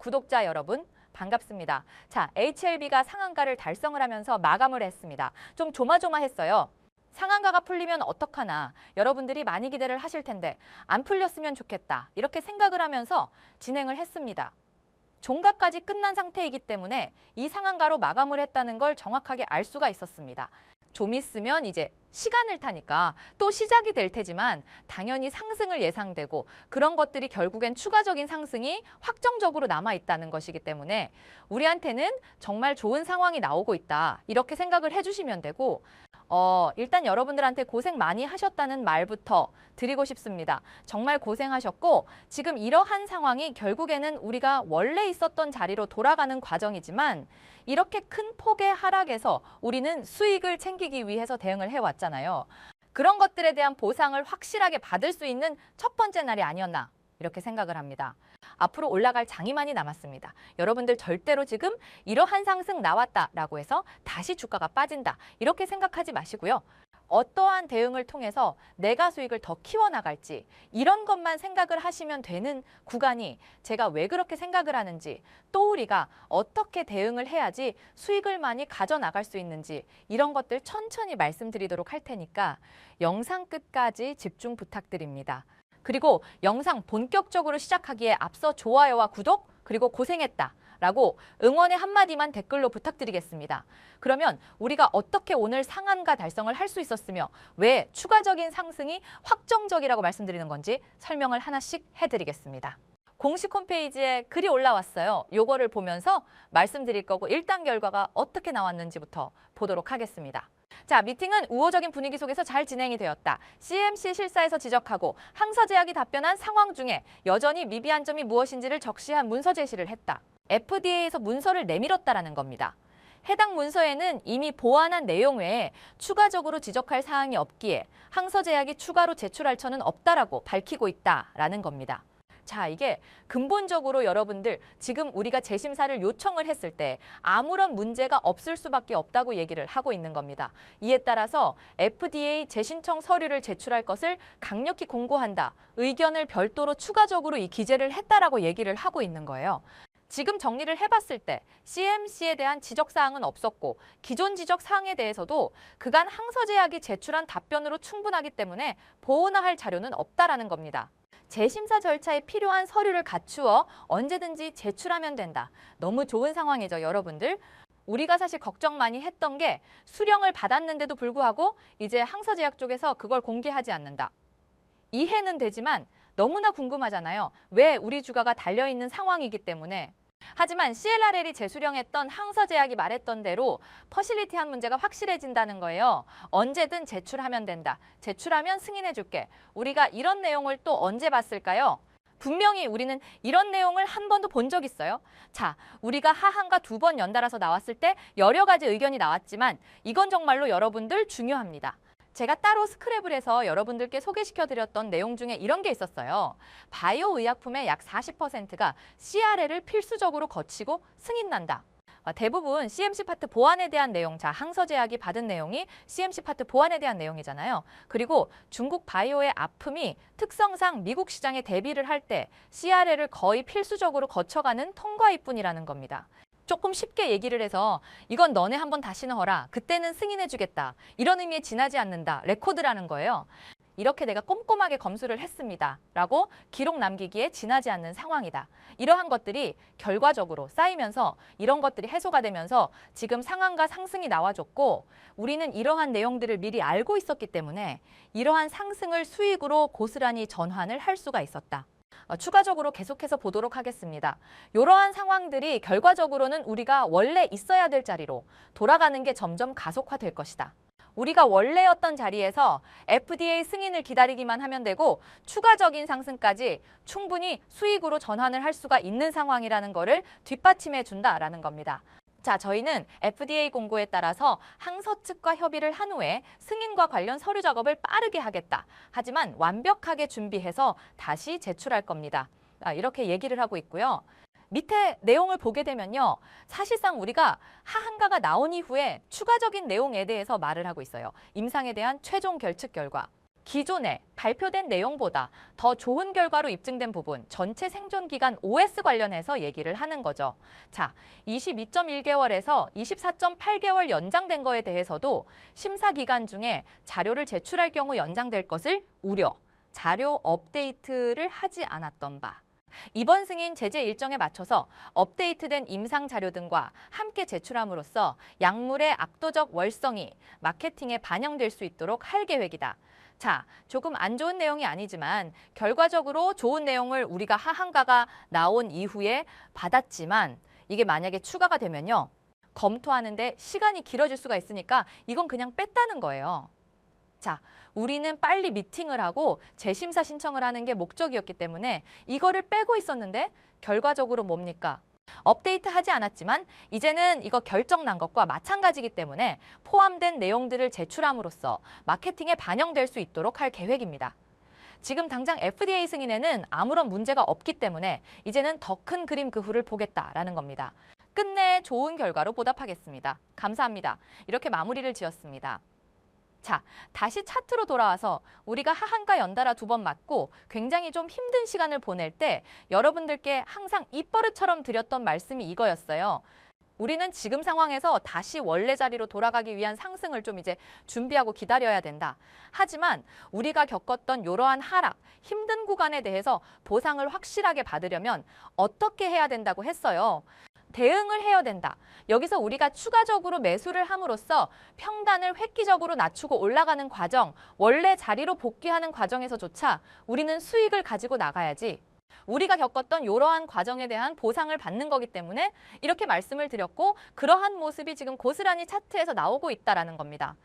구독자 여러분 반갑습니다. 자, HLB가 상한가를 달성을 하면서 마감을 했습니다. 좀 조마조마했어요. 상한가가 풀리면 어떡하나 여러분들이 많이 기대를 하실 텐데 안 풀렸으면 좋겠다 이렇게 생각을 하면서 진행을 했습니다. 종가까지 끝난 상태이기 때문에 이 상한가로 마감을 했다는 걸 정확하게 알 수가 있었습니다. 좀 있으면 이제 시간을 타니까 또 시작이 될 테지만 당연히 상승을 예상되고 그런 것들이 결국엔 추가적인 상승이 확정적으로 남아있다는 것이기 때문에 우리한테는 정말 좋은 상황이 나오고 있다 이렇게 생각을 해주시면 되고 일단 여러분들한테 고생 많이 하셨다는 말부터 드리고 싶습니다. 정말 고생하셨고 지금 이러한 상황이 결국에는 우리가 원래 있었던 자리로 돌아가는 과정이지만 이렇게 큰 폭의 하락에서 우리는 수익을 챙기기 위해서 대응을 해왔잖아요. 그런 것들에 대한 보상을 확실하게 받을 수 있는 첫 번째 날이 아니었나 이렇게 생각을 합니다. 앞으로 올라갈 장이 많이 남았습니다. 여러분들 절대로 지금 이러한 상승 나왔다라고 해서 다시 주가가 빠진다 이렇게 생각하지 마시고요. 어떠한 대응을 통해서 내가 수익을 더 키워나갈지 이런 것만 생각을 하시면 되는 구간이 제가 왜 그렇게 생각을 하는지 또 우리가 어떻게 대응을 해야지 수익을 많이 가져나갈 수 있는지 이런 것들 천천히 말씀드리도록 할 테니까 영상 끝까지 집중 부탁드립니다. 그리고 영상 본격적으로 시작하기에 앞서 좋아요와 구독 그리고 고생했다 라고 응원의 한마디만 댓글로 부탁드리겠습니다. 그러면 우리가 어떻게 오늘 상한가 달성을 할 수 있었으며 왜 추가적인 상승이 확정적이라고 말씀드리는 건지 설명을 하나씩 해드리겠습니다. 공식 홈페이지에 글이 올라왔어요. 요거를 보면서 말씀드릴 거고 일단 결과가 어떻게 나왔는지부터 보도록 하겠습니다. 자, 미팅은 우호적인 분위기 속에서 잘 진행이 되었다. CMC 실사에서 지적하고 항서제약이 답변한 상황 중에 여전히 미비한 점이 무엇인지를 적시한 문서 제시를 했다. FDA에서 문서를 내밀었다라는 겁니다. 해당 문서에는 이미 보완한 내용 외에 추가적으로 지적할 사항이 없기에 항서제약이 추가로 제출할 처는 없다라고 밝히고 있다라는 겁니다. 자, 이게 근본적으로 여러분들 지금 우리가 재심사를 요청을 했을 때 아무런 문제가 없을 수밖에 없다고 얘기를 하고 있는 겁니다. 이에 따라서 FDA 재신청 서류를 제출할 것을 강력히 공고한다. 의견을 별도로 추가적으로 이 기재를 했다라고 얘기를 하고 있는 거예요. 지금 정리를 해봤을 때 CMC에 대한 지적사항은 없었고 기존 지적사항에 대해서도 그간 항서제약이 제출한 답변으로 충분하기 때문에 보완할 자료는 없다라는 겁니다. 재심사 절차에 필요한 서류를 갖추어 언제든지 제출하면 된다. 너무 좋은 상황이죠, 여러분들. 우리가 사실 걱정 많이 했던 게 수령을 받았는데도 불구하고 이제 항서제약 쪽에서 그걸 공개하지 않는다. 이해는 되지만 너무나 궁금하잖아요. 왜 우리 주가가 달려있는 상황이기 때문에. 하지만 CLRL이 재수령했던 항서제약이 말했던 대로 퍼실리티한 문제가 확실해진다는 거예요. 언제든 제출하면 된다. 제출하면 승인해줄게. 우리가 이런 내용을 또 언제 봤을까요? 분명히 우리는 이런 내용을 한 번도 본 적 있어요. 자, 우리가 하한가 2번 연달아서 나왔을 때 여러 가지 의견이 나왔지만 이건 정말로 여러분들 중요합니다. 제가 따로 스크랩을 해서 여러분들께 소개시켜드렸던 내용 중에 이런 게 있었어요. 바이오 의약품의 약 40%가 CRL을 필수적으로 거치고 승인난다. 대부분 CMC 파트 보완에 대한 내용, 자, 항서제약이 받은 내용이 CMC 파트 보완에 대한 내용이잖아요. 그리고 중국 바이오의 아픔이 특성상 미국 시장에 대비를 할 때 CRL을 거의 필수적으로 거쳐가는 통과일 뿐이라는 겁니다. 조금 쉽게 얘기를 해서 이건 너네 한번 다시 넣어라. 그때는 승인해주겠다. 이런 의미에 지나지 않는다. 레코드라는 거예요. 이렇게 내가 꼼꼼하게 검수를 했습니다. 라고 기록 남기기에 지나지 않는 상황이다. 이러한 것들이 결과적으로 쌓이면서 이런 것들이 해소가 되면서 지금 상한가 상승이 나와줬고 우리는 이러한 내용들을 미리 알고 있었기 때문에 이러한 상승을 수익으로 고스란히 전환을 할 수가 있었다. 추가적으로 계속해서 보도록 하겠습니다. 이러한 상황들이 결과적으로는 우리가 원래 있어야 될 자리로 돌아가는 게 점점 가속화될 것이다. 우리가 원래였던 자리에서 FDA 승인을 기다리기만 하면 되고 추가적인 상승까지 충분히 수익으로 전환을 할 수가 있는 상황이라는 거를 뒷받침해 준다라는 겁니다. 자, 저희는 FDA 공고에 따라서 항서 측과 협의를 한 후에 승인과 관련 서류 작업을 빠르게 하겠다. 하지만 완벽하게 준비해서 다시 제출할 겁니다. 이렇게 얘기를 하고 있고요. 밑에 내용을 보게 되면요. 사실상 우리가 하한가가 나온 이후에 추가적인 내용에 대해서 말을 하고 있어요. 임상에 대한 최종 결측 결과. 기존에 발표된 내용보다 더 좋은 결과로 입증된 부분, 전체 생존 기간 OS 관련해서 얘기를 하는 거죠. 자, 22.1개월에서 24.8개월 연장된 거에 대해서도 심사 기간 중에 자료를 제출할 경우 연장될 것을 우려, 자료 업데이트를 하지 않았던 바. 이번 승인 제재 일정에 맞춰서 업데이트된 임상 자료 등과 함께 제출함으로써 약물의 압도적 월성이 마케팅에 반영될 수 있도록 할 계획이다. 자, 조금 안 좋은 내용이 아니지만 결과적으로 좋은 내용을 우리가 하한가가 나온 이후에 받았지만 이게 만약에 추가가 되면요. 검토하는데 시간이 길어질 수가 있으니까 이건 그냥 뺐다는 거예요. 자, 우리는 빨리 미팅을 하고 재심사 신청을 하는 게 목적이었기 때문에 이거를 빼고 있었는데 결과적으로 뭡니까? 업데이트하지 않았지만 이제는 이거 결정 난 것과 마찬가지이기 때문에 포함된 내용들을 제출함으로써 마케팅에 반영될 수 있도록 할 계획입니다. 지금 당장 FDA 승인에는 아무런 문제가 없기 때문에 이제는 더 큰 그림 그 후를 보겠다라는 겁니다. 끝내 좋은 결과로 보답하겠습니다. 감사합니다. 이렇게 마무리를 지었습니다. 자, 다시 차트로 돌아와서 우리가 하한가 연달아 2번 맞고 굉장히 좀 힘든 시간을 보낼 때 여러분들께 항상 입버릇처럼 드렸던 말씀이 이거였어요. 우리는 지금 상황에서 다시 원래 자리로 돌아가기 위한 상승을 좀 이제 준비하고 기다려야 된다. 하지만 우리가 겪었던 이러한 하락, 힘든 구간에 대해서 보상을 확실하게 받으려면 어떻게 해야 된다고 했어요. 대응을 해야 된다. 여기서 우리가 추가적으로 매수를 함으로써 평단을 획기적으로 낮추고 올라가는 과정, 원래 자리로 복귀하는 과정에서조차 우리는 수익을 가지고 나가야지. 우리가 겪었던 이러한 과정에 대한 보상을 받는 거기 때문에 이렇게 말씀을 드렸고 그러한 모습이 지금 고스란히 차트에서 나오고 있다는 겁니다.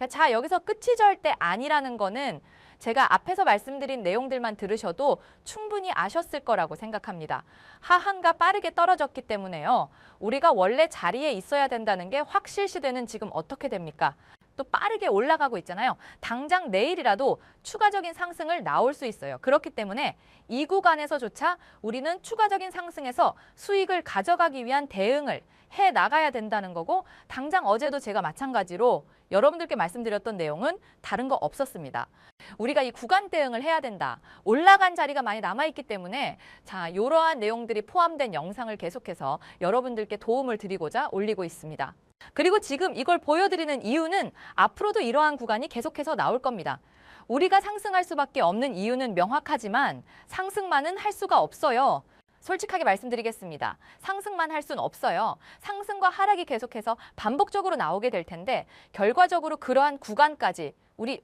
자, 여기서 끝이 절대 아니라는 거는 제가 앞에서 말씀드린 내용들만 들으셔도 충분히 아셨을 거라고 생각합니다. 하한가 빠르게 떨어졌기 때문에요. 우리가 원래 자리에 있어야 된다는 게 확실시되는 지금 어떻게 됩니까? 또 빠르게 올라가고 있잖아요. 당장 내일이라도 추가적인 상승을 나올 수 있어요. 그렇기 때문에 이 구간에서조차 우리는 추가적인 상승에서 수익을 가져가기 위한 대응을 해 나가야 된다는 거고 당장 어제도 제가 마찬가지로 여러분들께 말씀드렸던 내용은 다른 거 없었습니다. 우리가 이 구간 대응을 해야 된다. 올라간 자리가 많이 남아있기 때문에 자, 이러한 내용들이 포함된 영상을 계속해서 여러분들께 도움을 드리고자 올리고 있습니다. 그리고 지금 이걸 보여드리는 이유는 앞으로도 이러한 구간이 계속해서 나올 겁니다. 우리가 상승할 수밖에 없는 이유는 명확하지만 상승만은 할 수가 없어요. 솔직하게 말씀드리겠습니다. 상승만 할 수는 없어요. 상승과 하락이 계속해서 반복적으로 나오게 될 텐데 결과적으로 그러한 구간까지 우리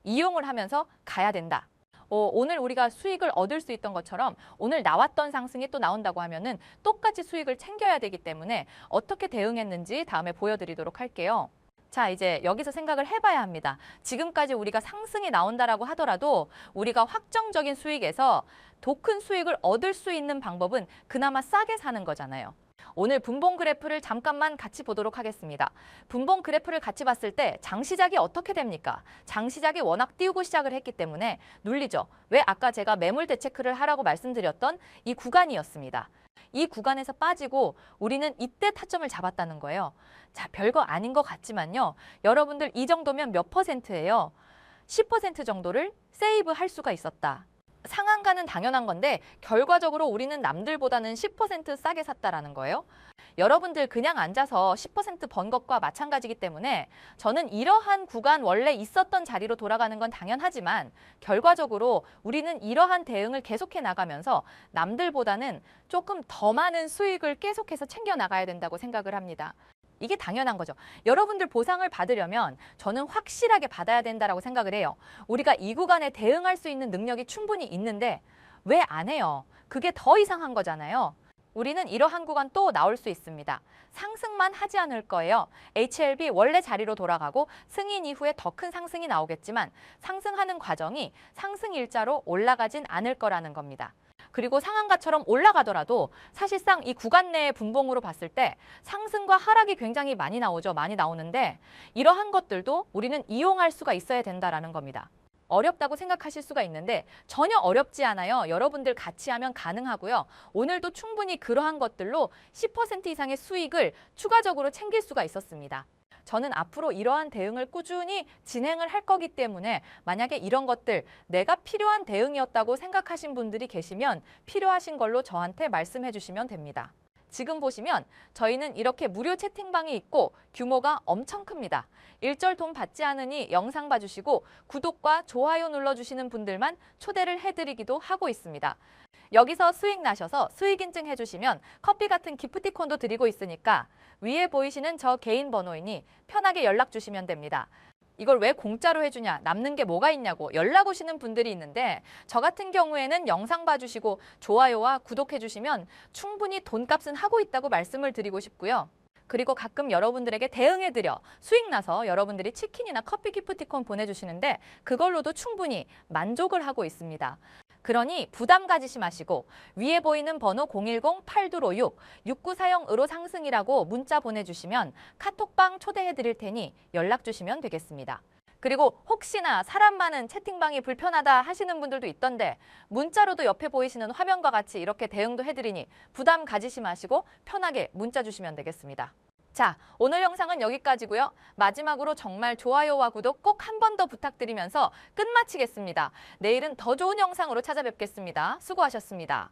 이용을 하면서 가야 된다. 오늘 우리가 수익을 얻을 수 있던 것처럼 오늘 나왔던 상승이 또 나온다고 하면은 똑같이 수익을 챙겨야 되기 때문에 어떻게 대응했는지 다음에 보여드리도록 할게요. 자, 이제 여기서 생각을 해봐야 합니다. 지금까지 우리가 상승이 나온다라고 하더라도 우리가 확정적인 수익에서 더 큰 수익을 얻을 수 있는 방법은 그나마 싸게 사는 거잖아요. 오늘 분봉 그래프를 잠깐만 같이 보도록 하겠습니다. 분봉 그래프를 같이 봤을 때 장시작이 어떻게 됩니까? 장시작이 워낙 띄우고 시작을 했기 때문에 눌리죠. 왜 아까 제가 매물 대체크를 하라고 말씀드렸던 이 구간이었습니다. 이 구간에서 빠지고 우리는 이때 타점을 잡았다는 거예요. 자, 별거 아닌 것 같지만요. 여러분들 이 정도면 몇 %예요? 10% 정도를 세이브 할 수가 있었다. 상한가는 당연한 건데 결과적으로 우리는 남들보다는 10% 싸게 샀다라는 거예요. 여러분들 그냥 앉아서 10% 번 것과 마찬가지이기 때문에 저는 이러한 구간 원래 있었던 자리로 돌아가는 건 당연하지만 결과적으로 우리는 이러한 대응을 계속해 나가면서 남들보다는 조금 더 많은 수익을 계속해서 챙겨 나가야 된다고 생각을 합니다. 이게 당연한 거죠. 여러분들 보상을 받으려면 저는 확실하게 받아야 된다라고 생각을 해요. 우리가 이 구간에 대응할 수 있는 능력이 충분히 있는데 왜 안 해요? 그게 더 이상한 거잖아요. 우리는 이러한 구간 또 나올 수 있습니다. 상승만 하지 않을 거예요. HLB 원래 자리로 돌아가고 승인 이후에 더 큰 상승이 나오겠지만 상승하는 과정이 상승 일자로 올라가진 않을 거라는 겁니다. 그리고 상한가처럼 올라가더라도 사실상 이 구간 내의 분봉으로 봤을 때 상승과 하락이 굉장히 많이 나오죠. 많이 나오는데 이러한 것들도 우리는 이용할 수가 있어야 된다라는 겁니다. 어렵다고 생각하실 수가 있는데 전혀 어렵지 않아요. 여러분들 같이 하면 가능하고요. 오늘도 충분히 그러한 것들로 10% 이상의 수익을 추가적으로 챙길 수가 있었습니다. 저는 앞으로 이러한 대응을 꾸준히 진행을 할 거기 때문에 만약에 이런 것들 내가 필요한 대응이었다고 생각하신 분들이 계시면 필요하신 걸로 저한테 말씀해 주시면 됩니다. 지금 보시면 저희는 이렇게 무료 채팅방이 있고 규모가 엄청 큽니다. 일절 돈 받지 않으니 영상 봐주시고 구독과 좋아요 눌러주시는 분들만 초대를 해드리기도 하고 있습니다. 여기서 수익 나셔서 수익 인증해 주시면 커피 같은 기프티콘도 드리고 있으니까 위에 보이시는 저 개인 번호이니 편하게 연락 주시면 됩니다. 이걸 왜 공짜로 해주냐, 남는 게 뭐가 있냐고 연락 오시는 분들이 있는데 저 같은 경우에는 영상 봐주시고 좋아요와 구독해 주시면 충분히 돈값은 하고 있다고 말씀을 드리고 싶고요. 그리고 가끔 여러분들에게 대응해드려 수익 나서 여러분들이 치킨이나 커피 기프티콘 보내주시는데 그걸로도 충분히 만족을 하고 있습니다. 그러니 부담 가지시 마시고 위에 보이는 번호 010-8256-6940으로 상승이라고 문자 보내주시면 카톡방 초대해 드릴 테니 연락 주시면 되겠습니다. 그리고 혹시나 사람 많은 채팅방이 불편하다 하시는 분들도 있던데 문자로도 옆에 보이시는 화면과 같이 이렇게 대응도 해드리니 부담 가지시 마시고 편하게 문자 주시면 되겠습니다. 자, 오늘 영상은 여기까지고요. 마지막으로 정말 좋아요와 구독 꼭 한 번 더 부탁드리면서 끝마치겠습니다. 내일은 더 좋은 영상으로 찾아뵙겠습니다. 수고하셨습니다.